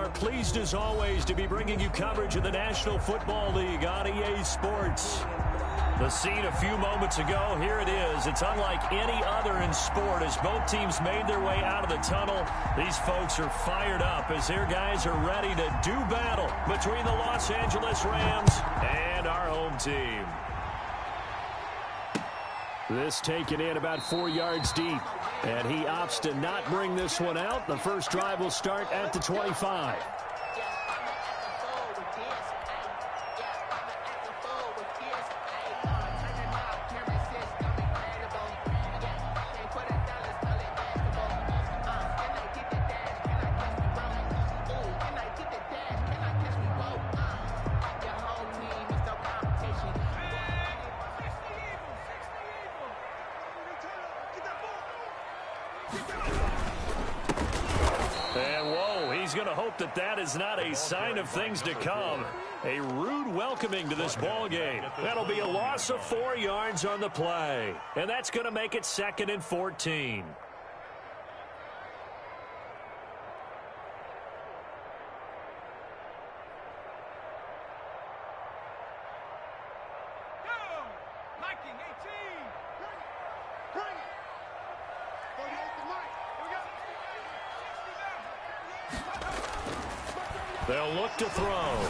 are pleased as always to be bringing you coverage of the National Football League on EA Sports. The scene a few moments ago, here it is. It's unlike any other in sport as both teams made their way out of the tunnel. These folks are fired up as their guys are ready to do battle between the Los Angeles Rams and our home team. This taken in about 4 yards deep, and he opts to not bring this one out. The first drive will start at the 25. That is not a sign of things to come. A rude welcoming to this ball game. That'll be a loss of 4 yards on the play. And that's going to make it 2nd and 14. They'll look to throw.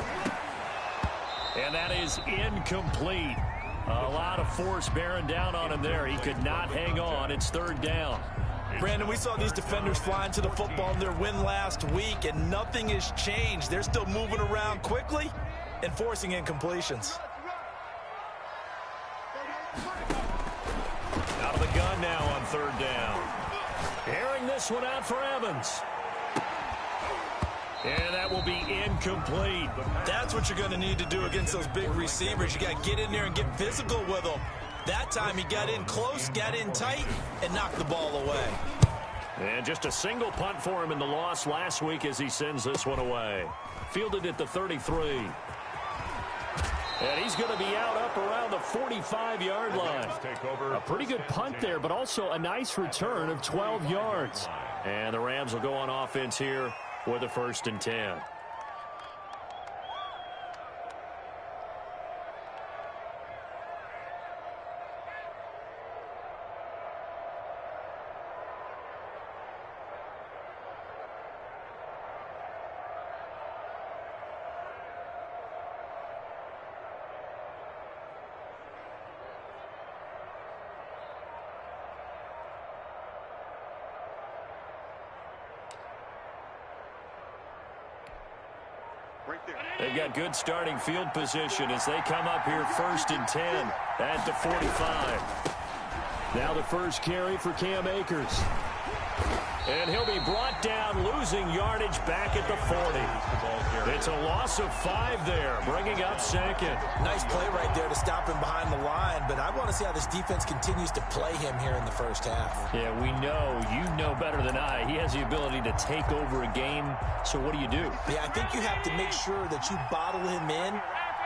And that is incomplete. A lot of force bearing down on him there. He could not hang on. It's 3rd down. Brandon, we saw these defenders fly into the football in their win last week, and nothing has changed. They're still moving around quickly and forcing incompletions. Out of the gun now on 3rd down. Airing this one out for Evans. And that will be incomplete. That's what you're going to need to do against those big receivers. You got to get in there and get physical with them. That time he got in close, got in tight, and knocked the ball away. And just a single punt for him in the loss last week as he sends this one away. Fielded at the 33. And he's going to be out up around the 45-yard line. A pretty good punt there, but also a nice return of 12 yards. And the Rams will go on offense here with a 1st and 10. They've got good starting field position as they come up here 1st and 10 at the 45. Now the first carry for Cam Akers. And he'll be brought down, losing yardage back at the 40. It's a loss of 5 there, bringing up 2nd. Nice play right there to stop him behind the line, but I want to see how this defense continues to play him here in the first half. Yeah, we know. You know better than I. He has the ability to take over a game, so what do you do? Yeah, I think you have to make sure that you bottle him in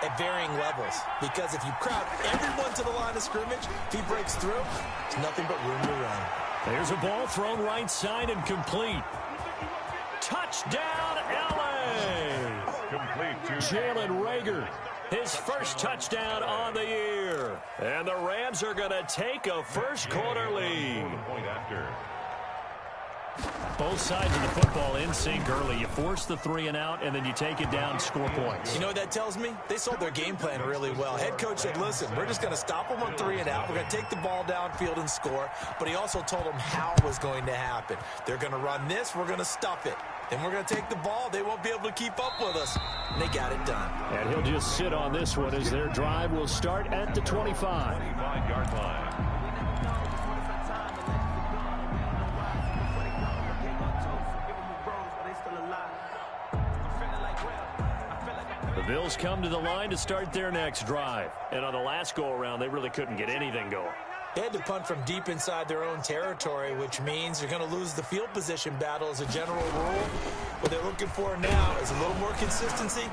at varying levels, because if you crowd everyone to the line of scrimmage, if he breaks through, there's nothing but room to run. There's a ball thrown right side and complete. Touchdown, L.A. Jalen Reagor, his first touchdown on the year. And the Rams are going to take a first-quarter lead. Both sides of the football in sync early. You force the 3 and out, and then you take it down, score points. You know what that tells me? They sold their game plan really well. Head coach said, listen, we're just going to stop them on 3 and out. We're going to take the ball downfield and score. But he also told them how it was going to happen. They're going to run this. We're going to stuff it. Then we're going to take the ball. They won't be able to keep up with us. And they got it done. And he'll just sit on this one as their drive will start at the 25. 25-yard line. The Bills come to the line to start their next drive. And on the last go-around, they really couldn't get anything going. They had to punt from deep inside their own territory, which means you're going to lose the field position battle as a general rule. What they're looking for now is a little more consistency,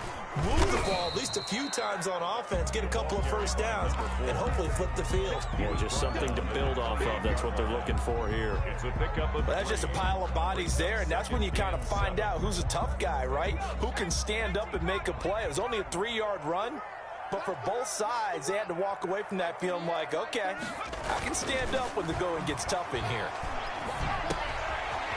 move the ball at least a few times on offense, get a couple of first downs, and hopefully flip the field. Yeah, just something to build off of. That's what they're looking for here. Well, that's just a pile of bodies there, and that's when you kind of find out who's a tough guy, right? Who can stand up and make a play. It was only a 3-yard run, but for both sides, they had to walk away from that feeling like, okay, I can stand up when the going gets tough in here.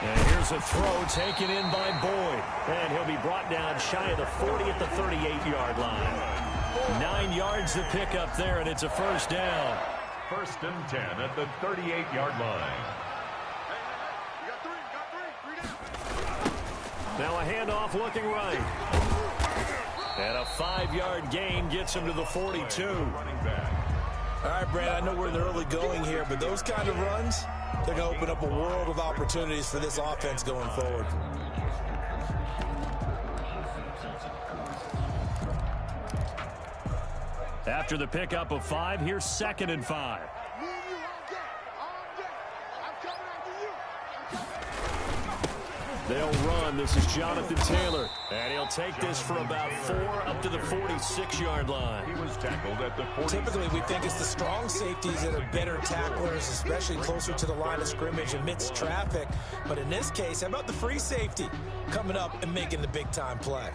And here's a throw taken in by Boyd. And he'll be brought down shy of the 40 at the 38-yard line. 9 yards to pick up there, and it's a first down. 1st and 10 at the 38-yard line. Now a handoff looking right. And a 5-yard gain gets him to the 42. All right, Brad, I know we're in the early going here, but those kind of runs, they're going to open up a world of opportunities for this offense going forward. After the pickup of 5, here's 2nd and 5. They'll run. This is Jonathan Taylor. And he'll take this for about 4 up to the 46-yard line. He was tackled at the 40. Typically, we think it's the strong safeties that are better tacklers, especially closer to the line of scrimmage amidst traffic. But in this case, how about the free safety coming up and making the big-time play?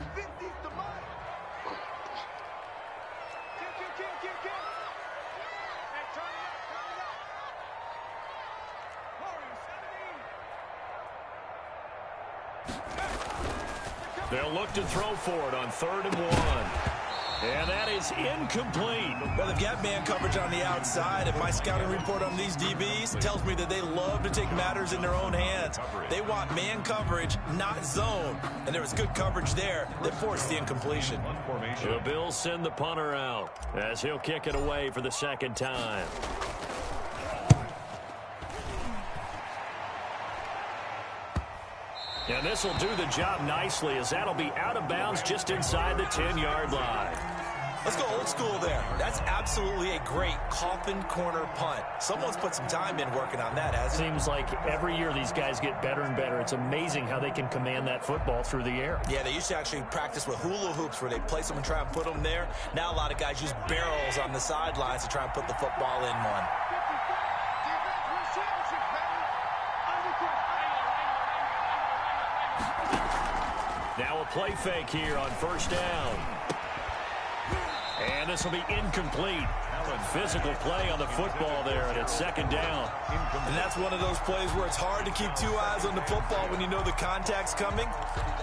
They'll look to throw for it on 3rd and 1. And that is incomplete. Well, they've got man coverage on the outside, and my scouting report on these DBs tells me that they love to take matters in their own hands. They want man coverage, not zone. And there was good coverage there that forced the incompletion. The Bills send the punter out as he'll kick it away for the 2nd time. And this will do the job nicely as that'll be out of bounds just inside the 10-yard line. Let's go old school there. That's absolutely a great coffin corner punt. Someone's put some time in working on that, hasn't it? Seems like every year these guys get better and better. It's amazing how they can command that football through the air. Yeah, they used to actually practice with hula hoops where they place them and try and put them there. Now a lot of guys use barrels on the sidelines to try and put the football in one. Now a play fake here on 1st down. And this will be incomplete. Physical play on the football there, and it's 2nd down. And that's one of those plays where it's hard to keep 2 eyes on the football when you know the contact's coming,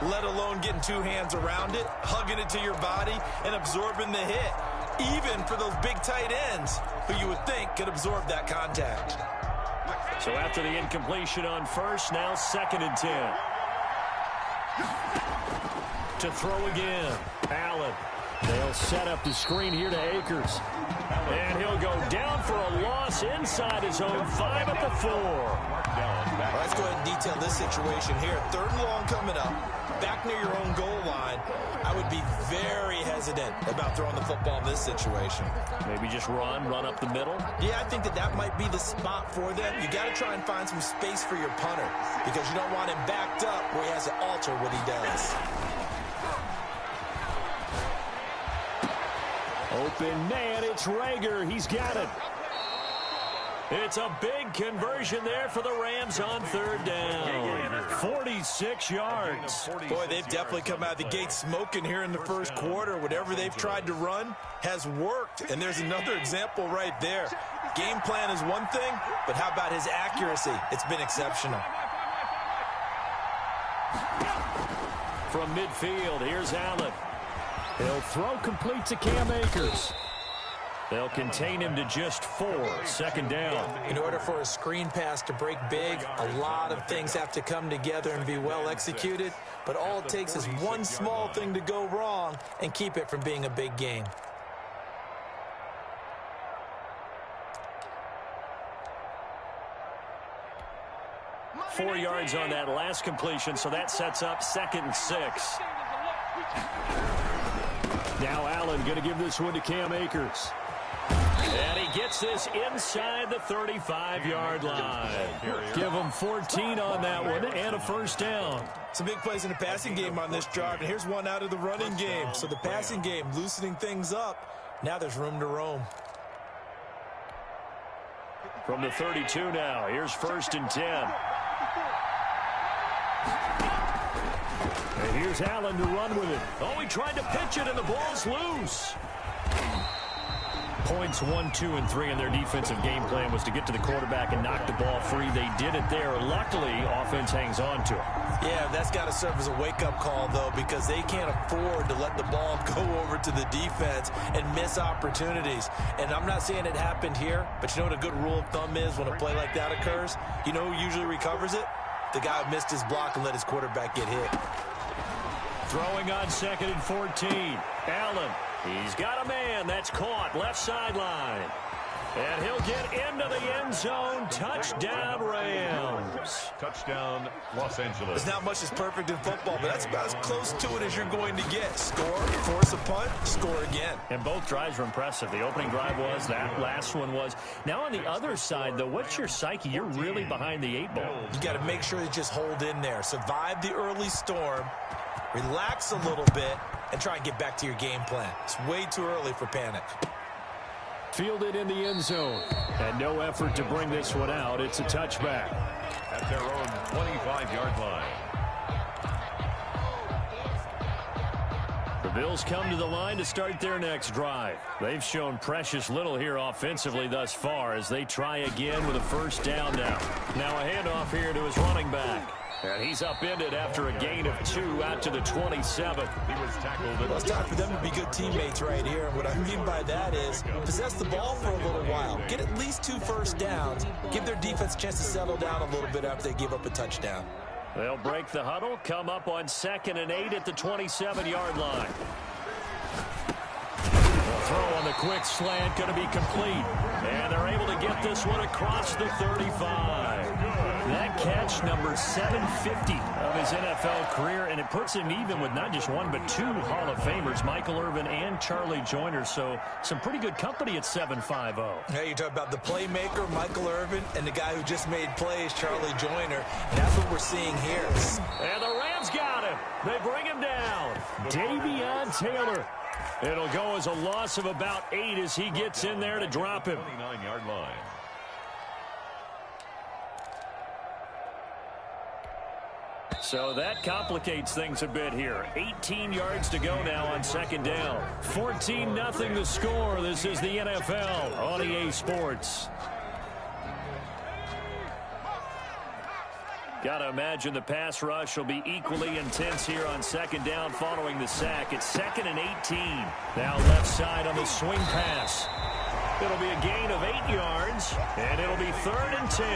let alone getting 2 hands around it, hugging it to your body, and absorbing the hit, even for those big tight ends who you would think could absorb that contact. So after the incompletion on 1st, now 2nd and 10. To throw again, Allen. They'll set up the screen here to Akers. And he'll go down for a loss inside his own 5 at the 4. Well, let's go ahead and detail this situation here. 3rd and long coming up, back near your own goal line. I would be very hesitant about throwing the football in this situation. Maybe just run up the middle? Yeah, I think that might be the spot for them. You got to try and find some space for your punter because you don't want him backed up where he has to alter what he does. Open man, it's Rager. He's got it. It's a big conversion there for the Rams on 3rd down. 46 yards. Boy, they've definitely come out of the gate smoking here in the 1st quarter. Whatever they've tried to run has worked. And there's another example right there. Game plan is one thing, but how about his accuracy? It's been exceptional. From midfield, here's Allen. He'll throw complete to Cam Akers. They'll contain him to just 4. 2nd down. In order for a screen pass to break big, a lot of things have to come together and be well executed. But all it takes is one small thing to go wrong and keep it from being a big game. Four yards on that last completion, so that sets up 2nd and 6. Now Allen going to give this one to Cam Akers. And he gets this inside the 35-yard line. Give them 14 on that one and a first down. Some big plays in the passing game on this drive, and here's one out of the running game. So the passing game loosening things up. Now there's room to roam. From the 32 now, here's 1st and 10. And here's Allen to run with it. Oh, he tried to pitch it, and the ball's loose. Points 1, 2, and 3 in their defensive game plan was to get to the quarterback and knock the ball free. They did it there. Luckily, offense hangs on to it. Yeah, that's got to serve as a wake-up call, though, because they can't afford to let the ball go over to the defense and miss opportunities. And I'm not saying it happened here, but you know what a good rule of thumb is when a play like that occurs? You know who usually recovers it? The guy who missed his block and let his quarterback get hit. Throwing on 2nd and 14. Allen. He's got a man that's caught left sideline. And he'll get into the end zone. Touchdown, Rams. Touchdown, Los Angeles. There's not much that's perfect in football, but that's about as close to it as you're going to get. Score, force a punt, score again. And both drives were impressive. The opening drive was, that last one was. Now on the other side, though, what's your psyche? You're really behind the 8 ball. You got to make sure you just hold in there. Survive the early storm. Relax a little bit and try and get back to your game plan. It's way too early for panic. Fielded in the end zone. And no effort to bring this one out. It's a touchback. At their own 25-yard line. The Bills come to the line to start their next drive. They've shown precious little here offensively thus far as they try again with a first down now. Now a handoff here to his running back. And he's upended after a gain of 2 out to the 27. He was tackled. Well, it's time for them to be good teammates right here. And what I mean by that is possess the ball for a little while. Get at least 2 first downs. Give their defense a chance to settle down a little bit after they give up a touchdown. They'll break the huddle, come up on 2nd and 8 at the 27-yard line. The throw on the quick slant going to be complete. And they're able to get this one across the 35. That catch, number 750 of his NFL career, and it puts him even with not just 1 but 2 Hall of Famers, Michael Irvin and Charlie Joyner. So some pretty good company at 7.50. Hey, you talk about the playmaker, Michael Irvin, and the guy who just made plays, Charlie Joyner. And that's what we're seeing here. And the Rams got him. They bring him down. Davion Taylor. It'll go as a loss of about 8 as he gets in there to drop him. 29-yard line. So that complicates things a bit here. 18 yards to go now on 2nd down. 14-0 the score. This is the NFL on EA Sports. Got to imagine the pass rush will be equally intense here on 2nd down following the sack. It's 2nd and 18. Now left side on the swing pass. It'll be a gain of 8 yards, and it'll be 3rd and 10.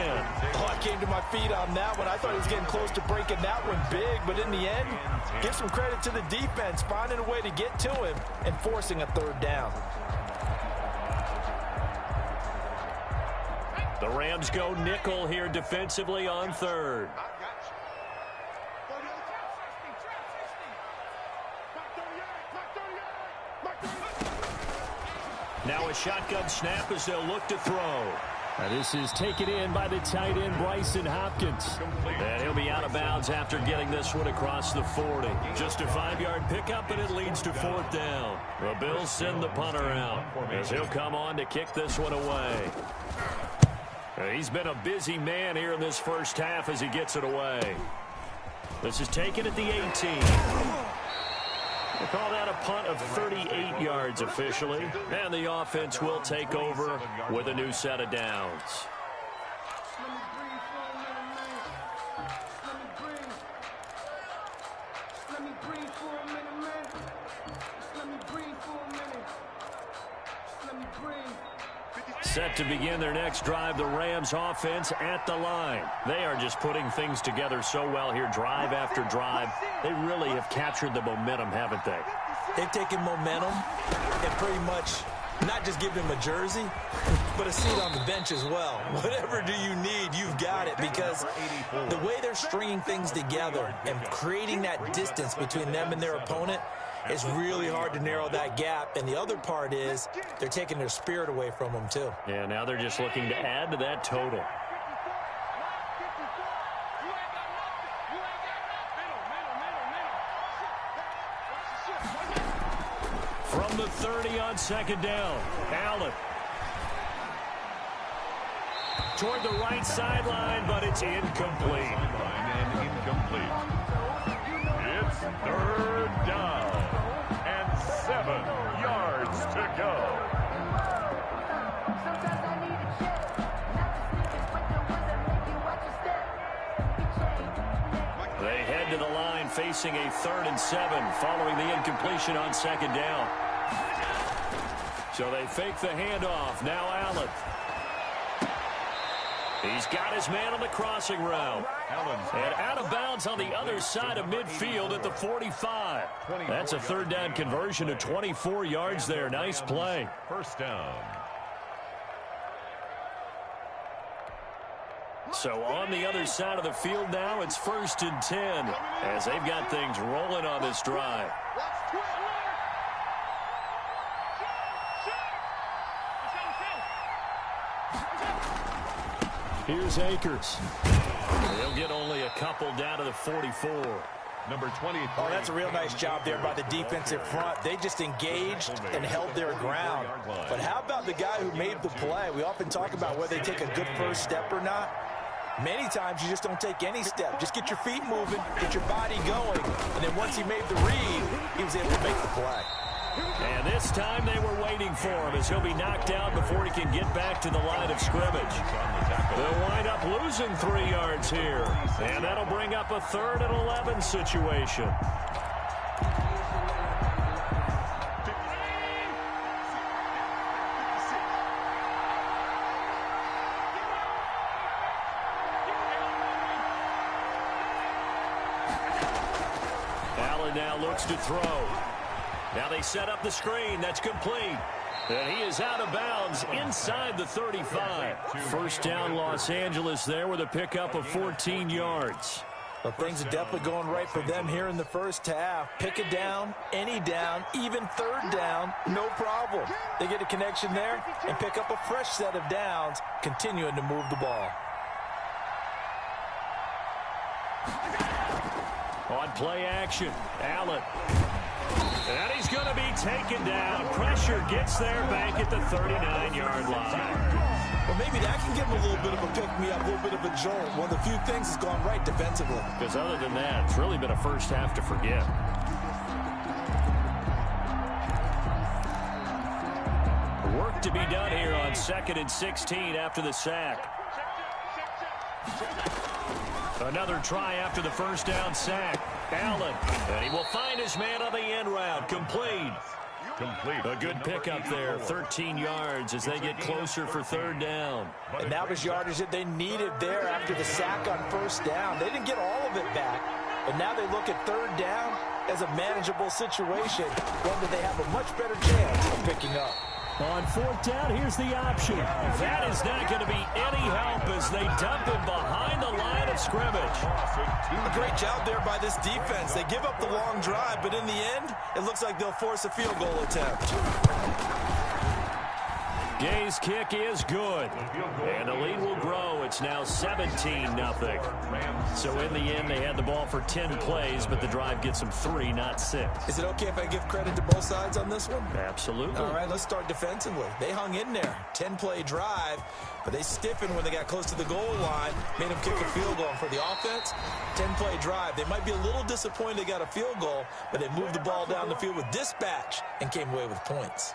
Oh, I came to my feet on that one. I thought he was getting close to breaking that one big, but in the end, give some credit to the defense, finding a way to get to him and forcing a 3rd down. The Rams go nickel here defensively on 3rd. Now a shotgun snap as they'll look to throw. Now this is taken in by the tight end, Bryson Hopkins. And he'll be out of bounds after getting this one across the 40. Just a 5-yard pickup, and it leads to 4th down. The Bills send the punter out as he'll come on to kick this one away. He's been a busy man here in this first half as he gets it away. This is taken at the 18. We'll call that a punt of 38 yards officially. And the offense will take over with a new set of downs. Set to begin their next drive, the Rams offense at the line. They are just putting things together so well here, drive after drive. They really have captured the momentum, haven't they? They've taken momentum and pretty much not just given him a jersey, but a seat on the bench as well. Whatever do you need, you've got it, because the way they're stringing things together and creating that distance between them and their opponent, It's really hard to narrow that gap, and the other part is they're taking their spirit away from them, too. Yeah, now they're just looking to add to that total. From the 30 on second down, Allen. Toward the right sideline, but it's incomplete. And incomplete. It's third down and 7 yards to go. They head to the line facing a 3rd and 7 following the incompletion on second down. So they fake the handoff. Now Allen. He's got his man on the crossing route. And out of bounds on the other side of midfield at the 45. That's a 3rd down conversion to 24 yards there. Nice play. First down. So on the other side of the field now, it's 1st and 10 as they've got things rolling on this drive. Here's Akers. They'll get only a couple down to the 44. Number 23. Oh, that's a real nice job there by the defensive front. They just engaged and held their ground. But how about the guy who made the play? We often talk about whether they take a good first step or not. Many times you just don't take any step. Just get your feet moving, get your body going. And then once he made the read, he was able to make the play. And this time they were waiting for him as he'll be knocked out before he can get back to the line of scrimmage. They'll wind up losing 3 yards here. And that'll bring up a 3rd and 11 situation. Allen now looks to throw. Now they set up the screen. That's complete. And he is out of bounds inside the 35. First down Los Angeles there with a pickup of 14 yards. Well, things are definitely going right for them here in the first half. Pick it down, any down, even 3rd down, no problem. They get a connection there and pick up a fresh set of downs, continuing to move the ball. On play action, Allen. And he's going to be taken down. Pressure gets there back at the 39-yard line. Well, maybe that can give him a little bit of a pick-me-up, a little bit of a jolt. One of the few things that's gone right defensively. Because other than that, it's really been a first half to forget. Work to be done here on 2nd and 16 after the sack. Another try after the first down sack. Allen, and he will find his man on the end route. Complete. A good pickup there, 13 yards as they get closer for 3rd down. And that was yardage that they needed there after the sack on first down. They didn't get all of it back, but now they look at 3rd down as a manageable situation, one that they have a much better chance of picking up. On 4th down, here's the option. That is not going to be any help as they dump him behind the line of scrimmage. A great job there by this defense. They give up the long drive, but in the end, it looks like they'll force a field goal attempt. Gay's kick is good. And the lead will grow. It's now 17-0. So in the end, they had the ball for 10 plays, but the drive gets them 3, not 6. Is it okay if I give credit to both sides on this one? Absolutely. All right, let's start defensively. They hung in there. 10-play drive, but they stiffened when they got close to the goal line, made them kick a field goal. And for the offense, 10-play drive. They might be a little disappointed they got a field goal, but they moved the ball down the field with dispatch and came away with points.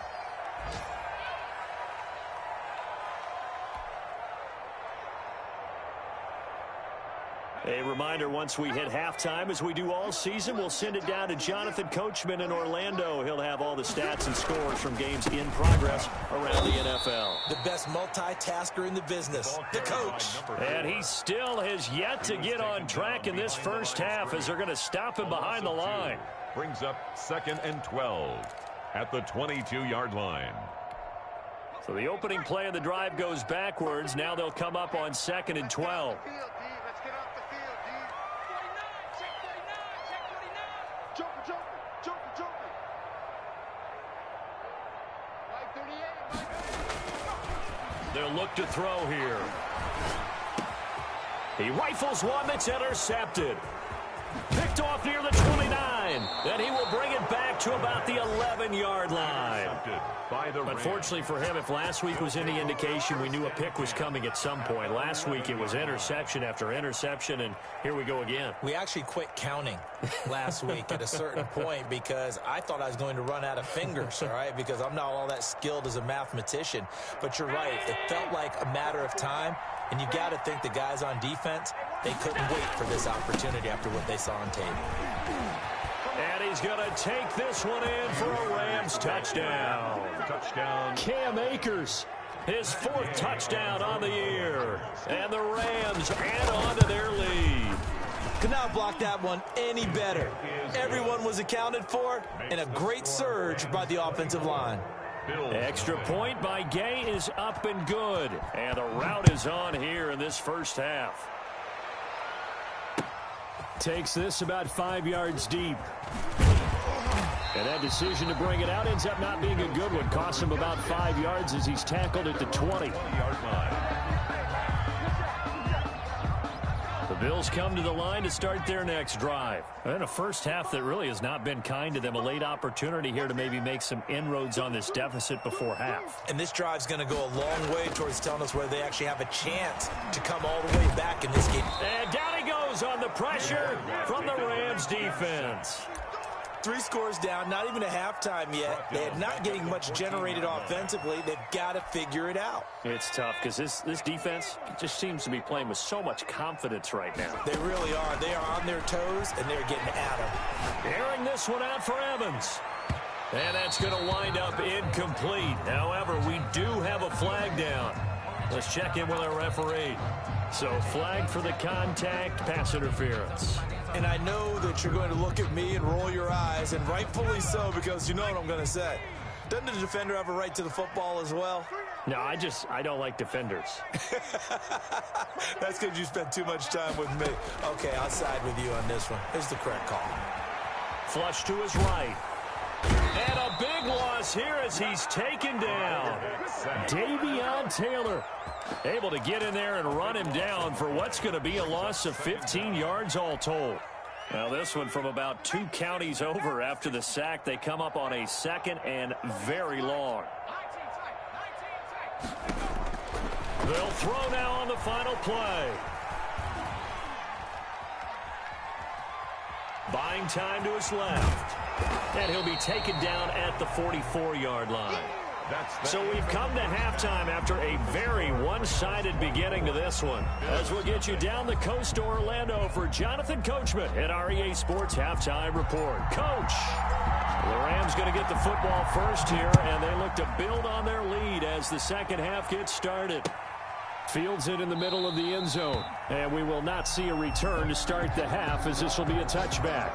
A reminder, once we hit halftime, as we do all season, we'll send it down to Jonathan Coachman in Orlando. He'll have all the stats and scores from games in progress around the NFL. The best multitasker in the business, the coach. And he still has yet to get on track in this first half as they're going to stop him behind the line. Brings up 2nd and 12 at the 22-yard line. So the opening play of the drive goes backwards. Now they'll come up on 2nd and 12. They'll look to throw here. He rifles one that's intercepted. Picked off near the 29. Then he will bring it back to about the 11-yard line. Unfortunately for him, if last week was any indication, we knew a pick was coming at some point. Last week it was interception after interception, and here we go again. We actually quit counting last week at a certain point because I thought I was going to run out of fingers, all right, because I'm not all that skilled as a mathematician. But you're right. It felt like a matter of time, and you got to think the guys on defense, they couldn't wait for this opportunity after what they saw on tape. And he's going to take this one in for a Rams touchdown. Cam Akers, his 4th touchdown on the year. And the Rams add on to their lead. Could not block that one any better. Everyone was accounted for, and a great surge by the offensive line. Extra point by Gay is up and good. And the route is on here in this first half. Takes this about 5 yards deep. And that decision to bring it out ends up not being a good one. Costs him about 5 yards as he's tackled at the 20-yard line. The Bills come to the line to start their next drive. And a first half that really has not been kind to them. A late opportunity here to maybe make some inroads on this deficit before half. And this drive's going to go a long way towards telling us whether they actually have a chance to come all the way back in this game. And down he goes on the pressure from the Rams defense. 3 scores down, not even a halftime yet. They're not getting much generated offensively. They've got to figure it out. It's tough because this defense just seems to be playing with so much confidence right now. They really are. They are on their toes, and they're getting at them. Airing this one out for Evans. And that's going to wind up incomplete. However, we do have a flag down. Let's check in with our referee. So flag for the contact, pass interference. And I know that you're going to look at me and roll your eyes, and rightfully so, because you know what I'm going to say. Doesn't the defender have a right to the football as well? No, I don't like defenders. That's because you spent too much time with me. Okay, I'll side with you on this one. Here's the correct call. Flush to his right. And a big loss here as he's taken down. Davion Taylor able to get in there and run him down for what's going to be a loss of 15 yards all told. Now this one from about 2 counties over after the sack. They come up on a 2nd and very long. They'll throw now on the final play. Buying time to his left. And he'll be taken down at the 44-yard line. So we've come to halftime after a very one-sided beginning to this one. As we'll get you down the coast to Orlando for Jonathan Coachman at our EA Sports Halftime Report. Coach, the Rams going to get the football first here, and they look to build on their lead as the second half gets started. Fields it in the middle of the end zone, and we will not see a return to start the half as this will be a touchback.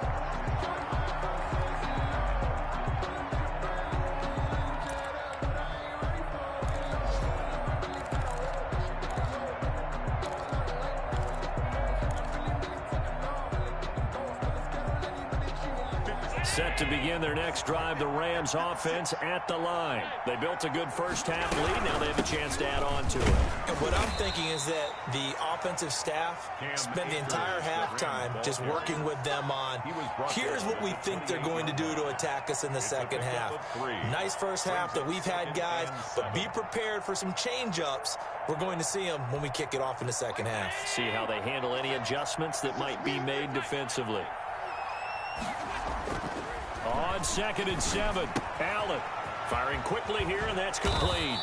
Set to begin their next drive, the Rams offense at the line. They built a good first half lead. Now they have a chance to add on to it. And what I'm thinking is that the offensive staff spent the entire halftime just working with them on, here's what we think they're going to do to attack us in the second half. Nice first half that we've had, guys, but be prepared for some change-ups. We're going to see them when we kick it off in the second half. See how they handle any adjustments that might be made defensively. On 2nd and 7, Allen firing quickly here, and that's complete.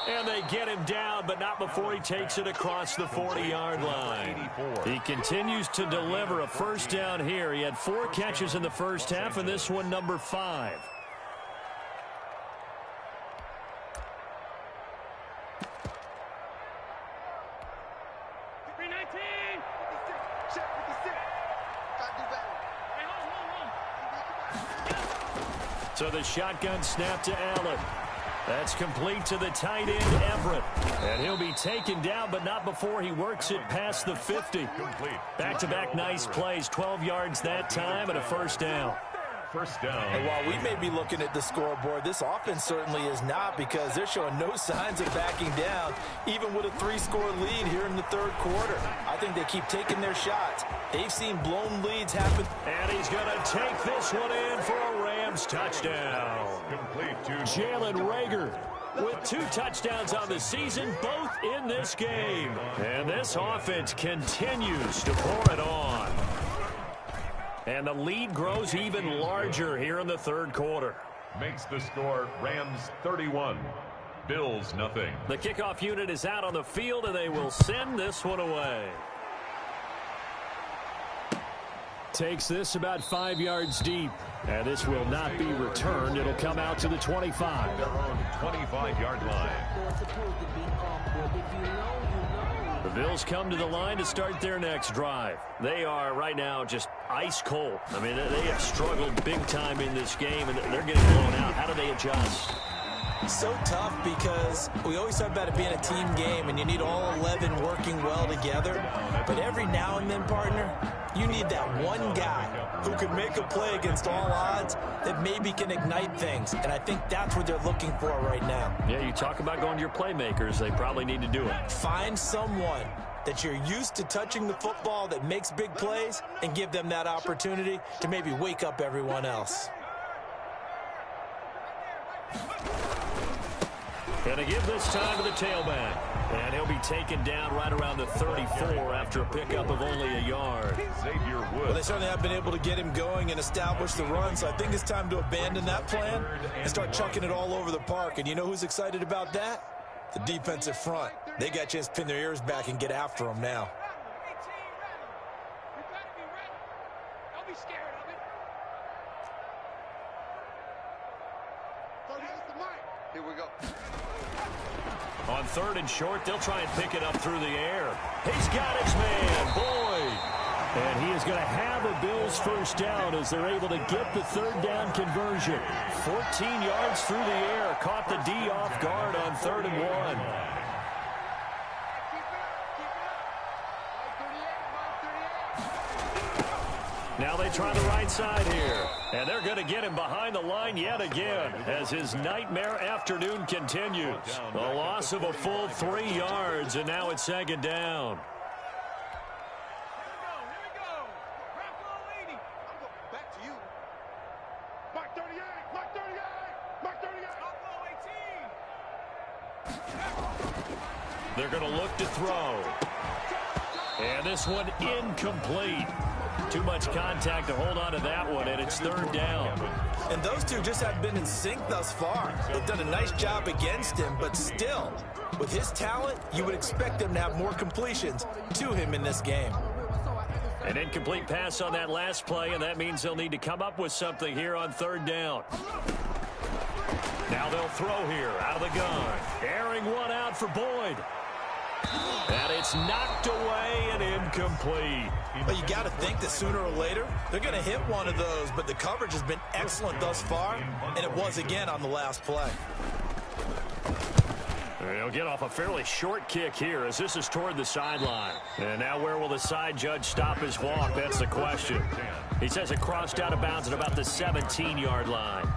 And they get him down, but not before he takes it across the 40-yard line. He continues to deliver a first down here. He had 4 catches in the first half, and this one number 5. So the shotgun snap to Allen. That's complete to the tight end, Everett. And he'll be taken down, but not before he works it past the 50. Back-to-back nice plays, 12 yards that time and a first down. first down. And while we may be looking at the scoreboard, this offense certainly is not, because they're showing no signs of backing down, even with a 3-score lead here in the third quarter. I think they keep taking their shots. They've seen blown leads happen. And he's going to take this one in for a Rams touchdown. Complete to Jalen Reagor with 2 touchdowns on the season, both in this game. And this offense continues to pour it on. And the lead grows even larger here in the third quarter. makes the score Rams 31, Bills nothing. The kickoff unit is out on the field, and they will send this one away. Takes this about 5 yards deep. And this will not be returned. It'll come out to the 25. Their own 25-yard line. The Bills come to the line to start their next drive. They are right now just ice cold. I mean, they have struggled big time in this game, and they're getting blown out. How do they adjust? So tough, because we always talk about it being a team game, and you need all 11 working well together. But every now and then, partner, you need that one guy who can make a play against all odds that maybe can ignite things. And I think that's what they're looking for right now. Yeah, you talk about going to your playmakers. They probably need to do it. Find someone that you're used to touching the football that makes big plays and give them that opportunity to maybe wake up everyone else. Going to give this time to the tailback. And he'll be taken down right around the 34 after a pickup of only a yard. Xavier Woods. Well, they certainly have been able to get him going and establish the run, so I think it's time to abandon that plan and start chucking it all over the park. And you know who's excited about that? The defensive front. They got a chance to pin their ears back and get after him now. Here we go. On third and short, they'll try and pick it up through the air. He's got his man, Boyd. And he is going to have a Bills first down as they're able to get the third down conversion. 14 yards through the air. Caught the D off guard on 3rd and 1. Now they try the right side here. And they're going to get him behind the line yet again as his nightmare afternoon continues. A loss of a full 3 yards, and now it's 2nd down. Back to you. Mark 38, Mark 38, Mark 38. They're going to look to throw. And this one incomplete. Too much contact to hold on to that one, and it's 3rd down. And those two just have been in sync thus far. They've done a nice job against him, but still, with his talent, you would expect them to have more completions to him in this game. An incomplete pass on that last play, and that means they'll need to come up with something here on 3rd down. Now they'll throw here out of the gun. Airing one out for Boyd. And it's knocked away and incomplete. But you got to think that sooner or later, they're going to hit one of those. But the coverage has been excellent thus far, and it was again on the last play. They'll get off a fairly short kick here as this is toward the sideline. And now where will the side judge stop his walk? That's the question. He says it crossed out of bounds at about the 17-yard line.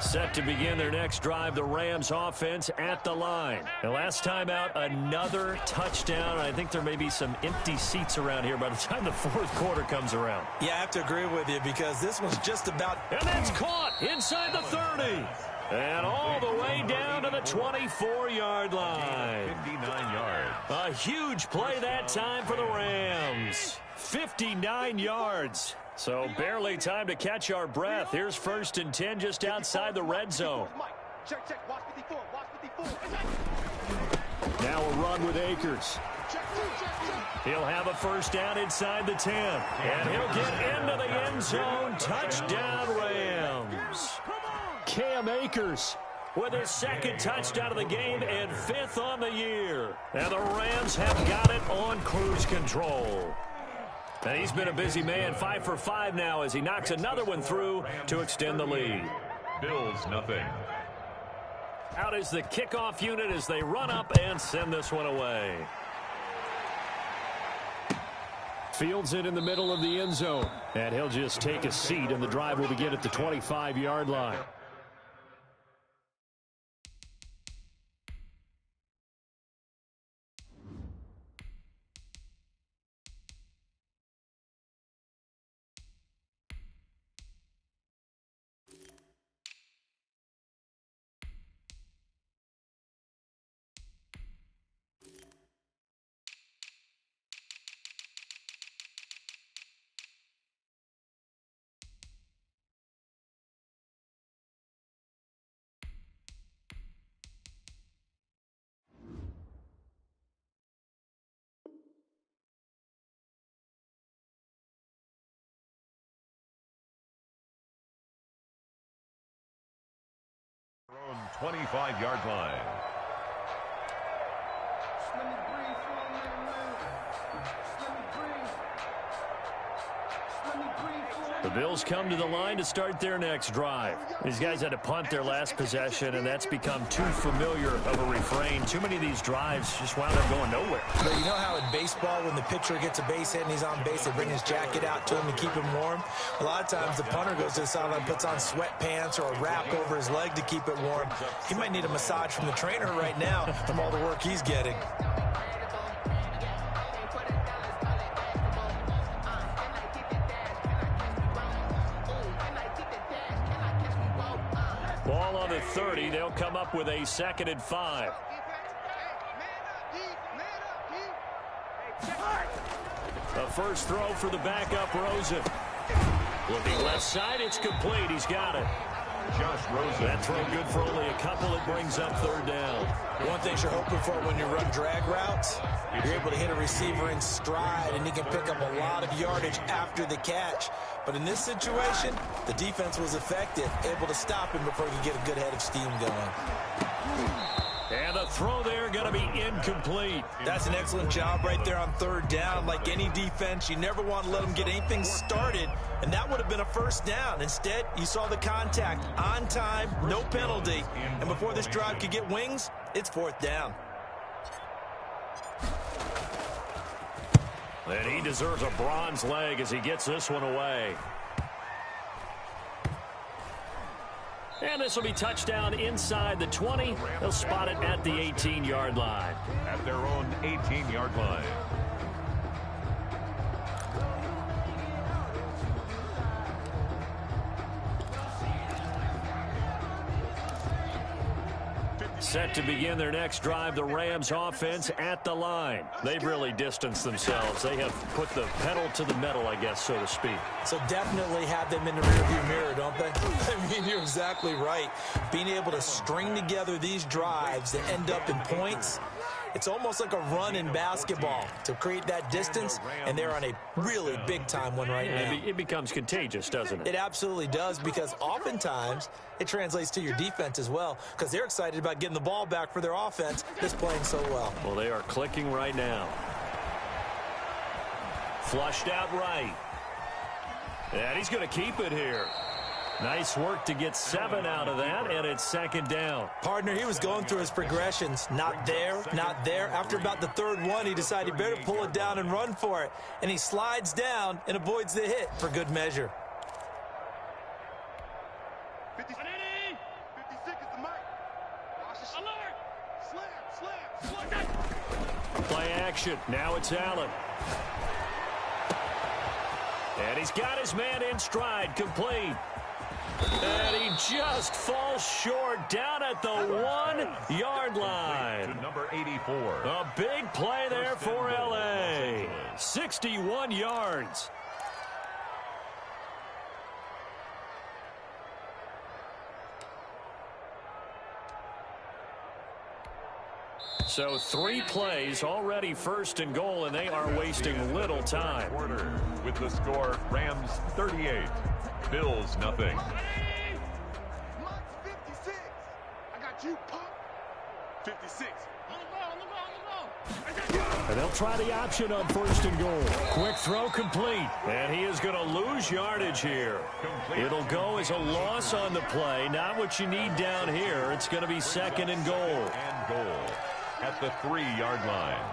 Set to begin their next drive, the Rams offense at the line. And last time out, another touchdown. I think there may be some empty seats around here by the time the 4th quarter comes around. Yeah, I have to agree with you, because this one's just about... And that's caught inside the 30. And all the way down to the 24-yard line. 59 yards. A huge play that time for the Rams. 59 yards. So barely time to catch our breath. Here's 1st and 10 just outside the red zone. Check, check. Watch 54. Watch 54. Now a run with Akers. He'll have a first down inside the 10. And he'll get into the end zone. Touchdown, Rams. Cam Akers with his 2nd touchdown of the game and 5th on the year. And the Rams have got it on cruise control. And he's been a busy man, 5 for 5 now as he knocks another one through to extend the lead. Bills nothing. Out is the kickoff unit as they run up and send this one away. Fields it in the middle of the end zone. And he'll just take a seat, and the drive will begin at the 25-yard line. Own 25-yard line. The Bills come to the line to start their next drive. These guys had to punt their last possession, and that's become too familiar of a refrain. Too many of these drives just wound up going nowhere. But you know how in baseball, when the pitcher gets a base hit and he's on base, they bring his jacket out to him to keep him warm? A lot of times the punter goes to the sideline, puts on sweatpants or a wrap over his leg to keep it warm. He might need a massage from the trainer right now from all the work he's getting. Ball on the 30. They'll come up with a 2nd and 5. The first throw for the backup, Rosen. Looking left side, it's complete. He's got it. Josh Rosen. That throw good for only a couple. It brings up 3rd down. One thing you're hoping for when you run drag routes, you're able to hit a receiver in stride, and he can pick up a lot of yardage after the catch. But in this situation, the defense was effective, able to stop him before he could get a good head of steam going. And the throw there going to be incomplete. That's an excellent job right there on 3rd down. Like any defense, you never want to let them get anything started, and that would have been a 1st down. Instead, you saw the contact on time, no penalty, and before this drive could get wings, it's 4th down. And he deserves a bronze leg as he gets this one away. And this will be touchdown inside the 20. They'll spot it at the 18-yard line. At their own 18-yard line. Set to begin their next drive, the Rams offense at the line. They've really distanced themselves. They have put the pedal to the metal, I guess, so to speak. So definitely have them in the rearview mirror, don't they? I mean, you're exactly right. Being able to string together these drives that end up in points, it's almost like a run in basketball to create that distance, and they're on a really big-time one right now. It becomes contagious, doesn't it? It absolutely does, because oftentimes it translates to your defense as well, because they're excited about getting the ball back for their offense that's playing so well. Well, they are clicking right now. Flushed out right. And he's going to keep it here. Nice work to get 7 out of that, and it's 2nd down. Partner, he was going through his progressions. Not there, not there. After about the 3rd one, he decided he better pull it down and run for it. And he slides down and avoids the hit for good measure. 56 is the mic. Alert! Slam. Play action. Now it's Allen. And he's got his man in stride, complete. And he just falls short down at the 1-yard line. To number 84. A big play there for L.A. 61 yards. So 3 plays, already 1st and goal, and they are wasting little time. Quarter with the score, Rams 38, Bills nothing. 56. I got you, pop. 56. And they'll try the option on 1st and goal. Quick throw complete. And he is going to lose yardage here. It'll go as a loss on the play. Not what you need down here. It's going to be 2nd and goal. And goal at the 3-yard line.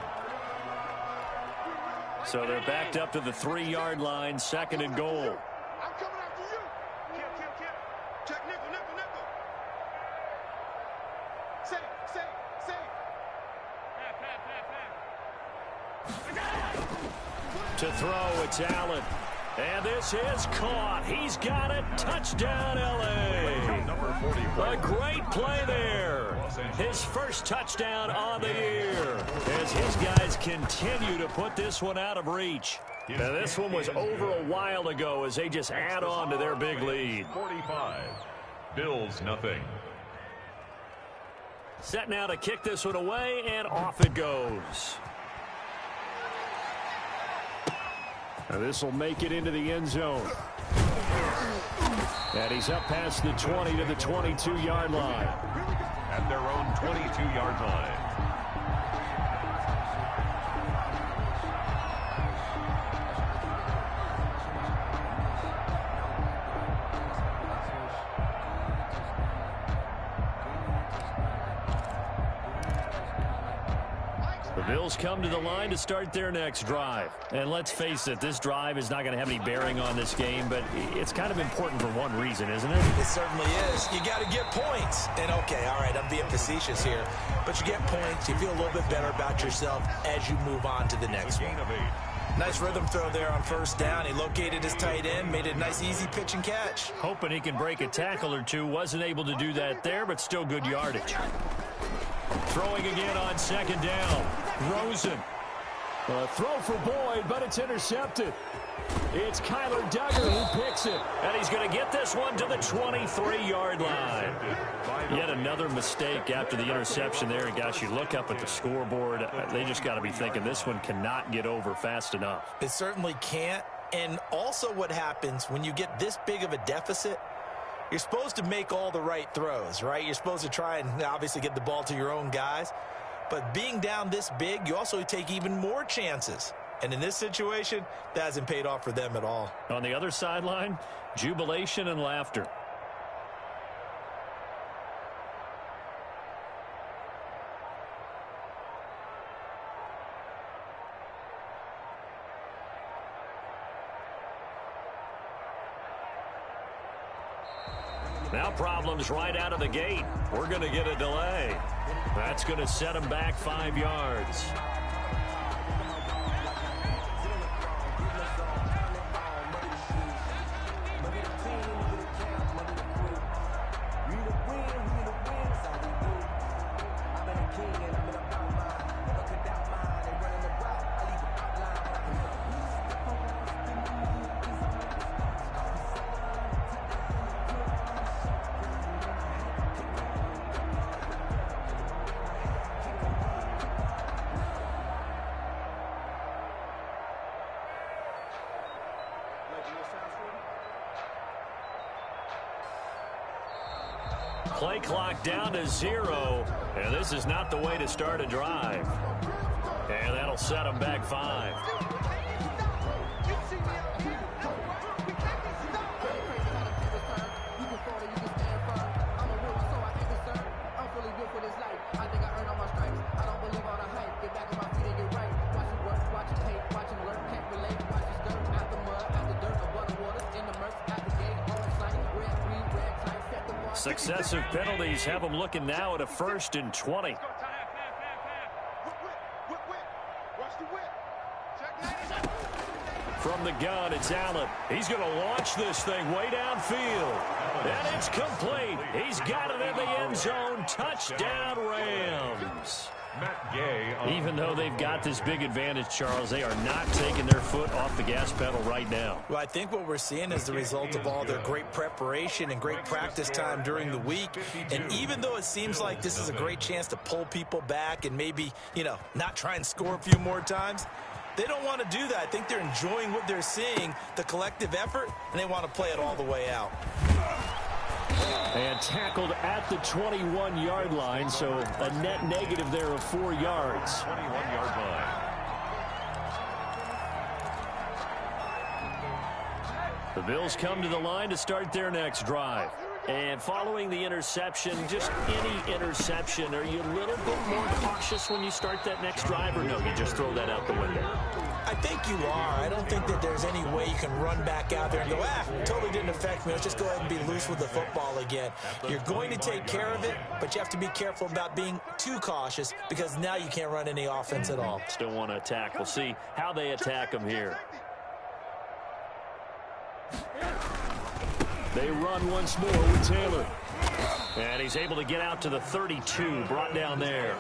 So they're backed up to the 3-yard line, 2nd and goal. I'm coming after you. Kill. Check nickel. Save. To throw, it's Allen. And this is caught. He's got it. Touchdown, L.A. Number 44. A great play there. His first touchdown on the year as his guys continue to put this one out of reach. Now, this one was over a while ago as they just add on to their big lead. 45. Bills nothing. Set now to kick this one away, and off it goes. Now this will make it into the end zone. And he's up past the 20 to the 22-yard line. At their own 22-yard line. The Bills come to the line to start their next drive. And let's face it, this drive is not going to have any bearing on this game, but it's kind of important for one reason, isn't it? It certainly is. You got to get points. And, okay, all right, I'm being facetious here. But you get points. You feel a little bit better about yourself as you move on to the next one. Nice rhythm throw there on 1st down. He located his tight end, made it a nice, easy pitch and catch. Hoping he can break a tackle or two. Wasn't able to do that there, but still good yardage. Throwing again on 2nd down. Rosen. A throw for Boyd, but it's intercepted. It's Kyler Duggar who picks it. And he's going to get this one to the 23-yard line. Yet another mistake after the interception there. And, gosh, you look up at the scoreboard. They just got to be thinking this one cannot get over fast enough. It certainly can't. And also what happens when you get this big of a deficit, you're supposed to make all the right throws, right? You're supposed to try and obviously get the ball to your own guys. But being down this big, you also take even more chances. And in this situation, that hasn't paid off for them at all. On the other sideline, jubilation and laughter. Now problems right out of the gate. We're going to get a delay. That's going to set him back 5 yards. Play clock down to 0, and this is not the way to start a drive. And that'll set them back 5. Successive penalties have them looking now at a 1st and 20. From the gun, it's Allen. He's going to launch this thing way downfield. And it's complete. He's got it in the end zone. Touchdown, Rams. Even though they've got this big advantage, Charles, they are not taking their foot off the gas pedal right now. Well, I think what we're seeing is the result of all their great preparation and great practice time during the week. And even though it seems like this is a great chance to pull people back and maybe, not try and score a few more times, they don't want to do that. I think they're enjoying what they're seeing, the collective effort, and they want to play it all the way out. And tackled at the 21-yard line, so a net negative there of 4 yards. 21-yard line. The Bills come to the line to start their next drive. And following the interception, just any interception, are you a little bit more cautious when you start that next drive, or no, you just throw that out the window? I think you are. I don't think that there's any way you can run back out there and go, totally didn't affect me. Let's just go ahead and be loose with the football again. You're going to take care of it, but you have to be careful about being too cautious because now you can't run any offense at all. Still want to attack. We'll see how they attack them here. They run once more with Taylor. And he's able to get out to the 32, brought down there.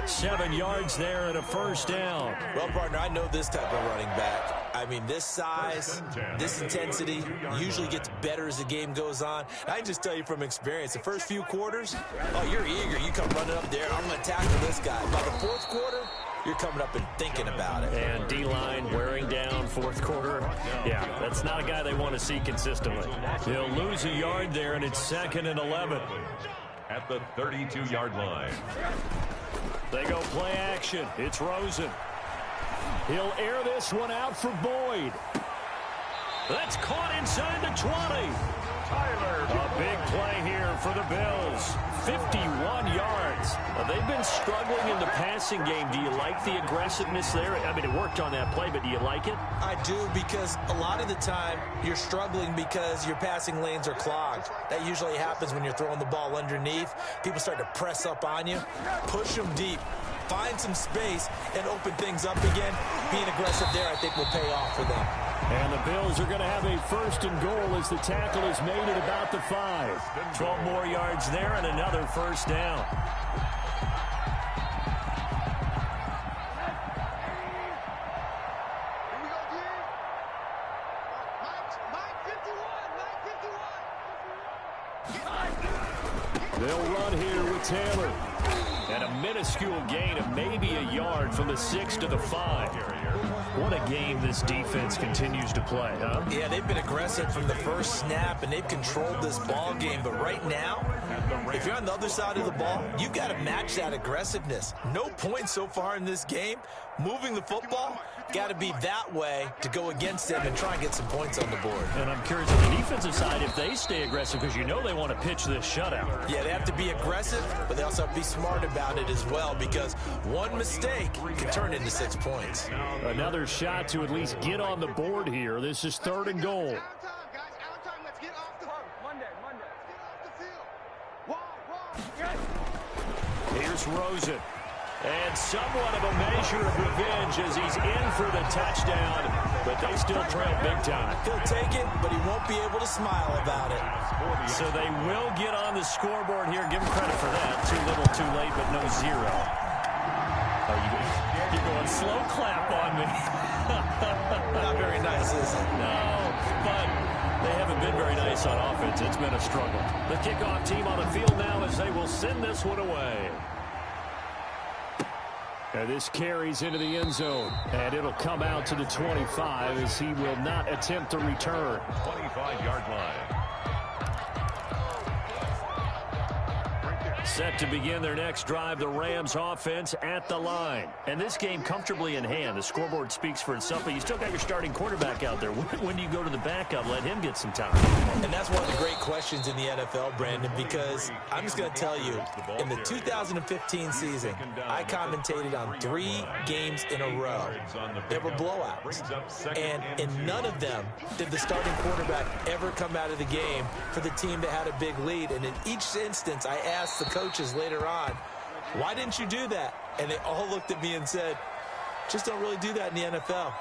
7 yards there and a first down. Well, partner, I know this type of running back. I mean, this size, this intensity usually gets better as the game goes on. I can just tell you from experience, the first few quarters, you're eager. You come running up there, I'm going to tackle this guy. By the fourth quarter, you're coming up and thinking about it. And D-line wearing down fourth quarter. Yeah, that's not a guy they want to see consistently. He'll lose a yard there, and it's 2nd and 11. At the 32-yard line. They go play action. It's Rosen. He'll air this one out for Boyd. That's caught inside the 20. A big play here for the Bills. 51 yards. They've been struggling in the passing game. Do you like the aggressiveness there? I mean, it worked on that play, but do you like it? I do, because a lot of the time you're struggling because your passing lanes are clogged. That usually happens when you're throwing the ball underneath. People start to press up on you, push them deep, find some space, and open things up again. Being aggressive there, I think, will pay off for them. And the Bills are going to have a 1st and goal as the tackle is made at about the 5. 12 more yards there and another first down. Here we go, D. Mike 51. They'll run here with Taylor. And a minuscule gain of maybe a yard from the 6 to the 5. What a game this defense continues to play, huh? Yeah, they've been aggressive from the first snap, and they've controlled this ball game. But right now, if you're on the other side of the ball, you've got to match that aggressiveness. No points so far in this game. Moving the football, got to be that way to go against them and try and get some points on the board. And I'm curious on the defensive side if they stay aggressive, because you know they want to pitch this shutout. Yeah, they have to be aggressive, but they also have to be smart about it as well, because one mistake can turn into 6 points. Another shot to at least get on the board here. This is 3rd and goal. Out of time, guys. Out of time. Let's get off the Monday. Let's get off the field. Here's Rosen. And somewhat of a measure of revenge as he's in for the touchdown, but they still trail big time. He'll take it, but he won't be able to smile about it. So they will get on the scoreboard here. Give him credit for that. Too little, too late, but no 0. Oh, you're going slow clap on me. Not very nice, is it? No, but they haven't been very nice on offense. It's been a struggle. The kickoff team on the field now as they will send this one away. And this carries into the end zone, and it'll come out to the 25 as he will not attempt to return. 25-yard line. Set to begin their next drive, the Rams offense at the line. And this game comfortably in hand. The scoreboard speaks for itself, but you still got your starting quarterback out there. When do you go to the backup? Let him get some time. And that's one of the great questions in the NFL, Brandon, because I'm just going to tell you, in the 2015 season, I commentated on 3 games in a row. There were blowouts. And in none of them did the starting quarterback ever come out of the game for the team that had a big lead. And in each instance, I asked the coaches later on, why didn't you do that? And they all looked at me and said, just don't really do that in the NFL.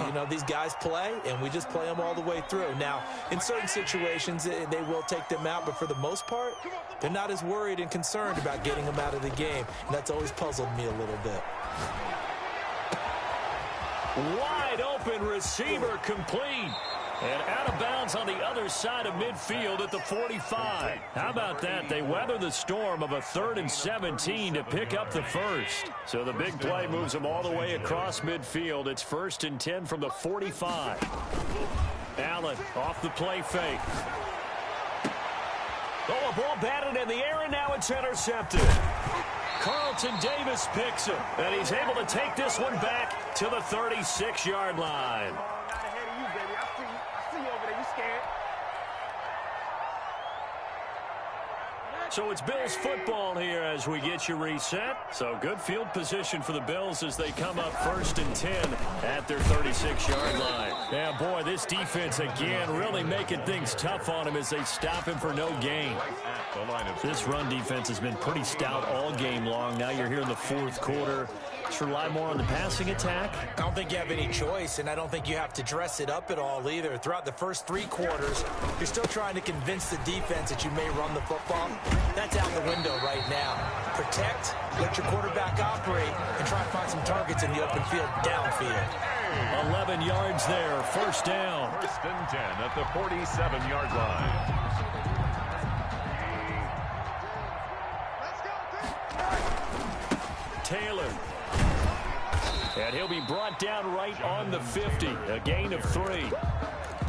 You know, these guys play, and we just play them all the way through. Now, in certain situations, they will take them out, but for the most part, they're not as worried and concerned about getting them out of the game. And that's always puzzled me a little bit. Wide open receiver complete. And out of bounds on the other side of midfield at the 45. How about that? They weather the storm of a 3rd and 17 to pick up the first. So the big play moves them all the way across midfield. It's 1st and 10 from the 45. Allen off the play fake. Oh, a ball batted in the air, and now it's intercepted. Carlton Davis picks it, and he's able to take this one back to the 36-yard line. scared. So it's Bills football here as we get you reset. So good field position for the Bills as they come up 1st and 10 at their 36-yard line. Yeah, boy, this defense again really making things tough on him as they stop him for no gain. This run defense has been pretty stout all game long. Now you're here in the 4th quarter. Let's rely more on the passing attack. I don't think you have any choice, and I don't think you have to dress it up at all either. Throughout the first 3 quarters, you're still trying to convince the defense that you may run the football. That's out the window right now. Protect, let your quarterback operate, and try to find some targets in the open field downfield. 11 yards there, 1st down. 1st and 10 at the 47-yard line. Taylor. And he'll be brought down right on the 50. A gain of 3.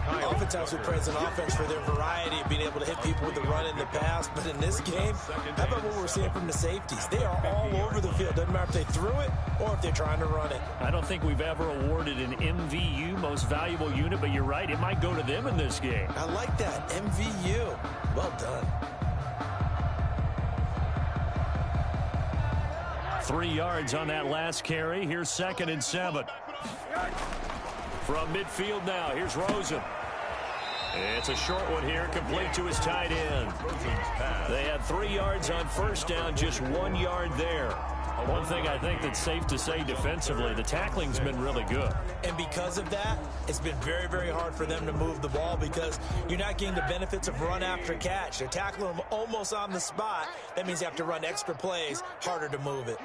Oftentimes we praise an offense for their variety of being able to hit people with the run in the pass. But in this game, how about what we're seeing from the safeties? They are all over the field. Doesn't matter if they threw it or if they're trying to run it. I don't think we've ever awarded an MVU, most valuable unit, but you're right. It might go to them in this game. I like that. MVU. Well done. 3 yards on that last carry. Here's 2nd and 7. From midfield now, here's Rosen. It's a short one here, complete to his tight end. They had 3 yards on 1st down, just 1 yard there. One thing I think that's safe to say defensively, the tackling's been really good. And because of that, it's been very, very hard for them to move the ball because you're not getting the benefits of run after catch. They're tackling them almost on the spot. That means you have to run extra plays, harder to move it.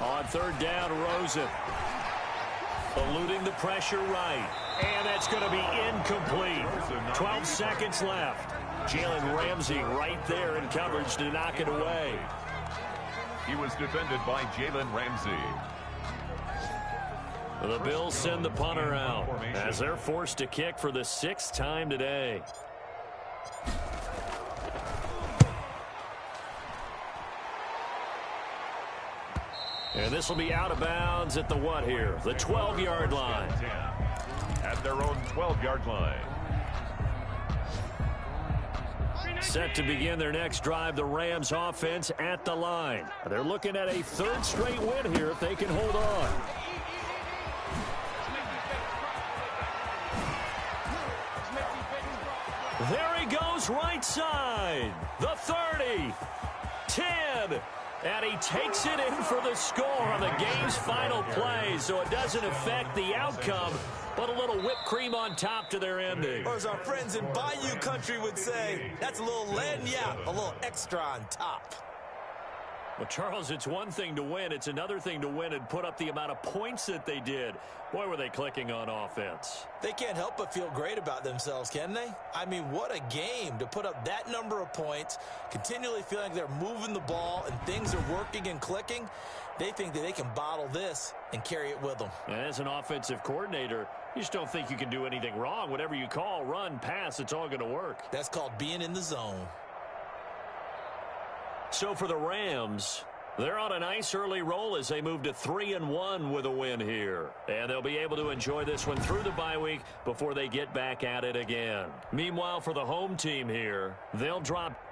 On 3rd down, Rosen. Eluding the pressure right. And that's going to be incomplete. 12 seconds left. Jalen Ramsey right there in coverage to knock it away. He was defended by Jalen Ramsey. The Bills send the punter out as they're forced to kick for the 6th time today. And this will be out of bounds at the what here? The 12-yard line. At their own 12-yard line. Set to begin their next drive, the Rams offense at the line. They're looking at a 3rd straight win here if they can hold on. There he goes, right side. The 30. 10. And he takes it in for the score on the game's final play, so it doesn't affect the outcome, but a little whipped cream on top to their ending. Or as our friends in Bayou country would say, that's a little lagniappe, a little extra on top. Well, Charles, it's one thing to win. It's another thing to win and put up the amount of points that they did. Boy, were they clicking on offense. They can't help but feel great about themselves, can they? I mean, what a game to put up that number of points, continually feeling like they're moving the ball and things are working and clicking. They think that they can bottle this and carry it with them. And as an offensive coordinator, you just don't think you can do anything wrong. Whatever you call, run, pass, it's all going to work. That's called being in the zone. So for the Rams, they're on a nice early roll as they move to 3-1 with a win here. And they'll be able to enjoy this one through the bye week before they get back at it again. Meanwhile, for the home team here, they'll drop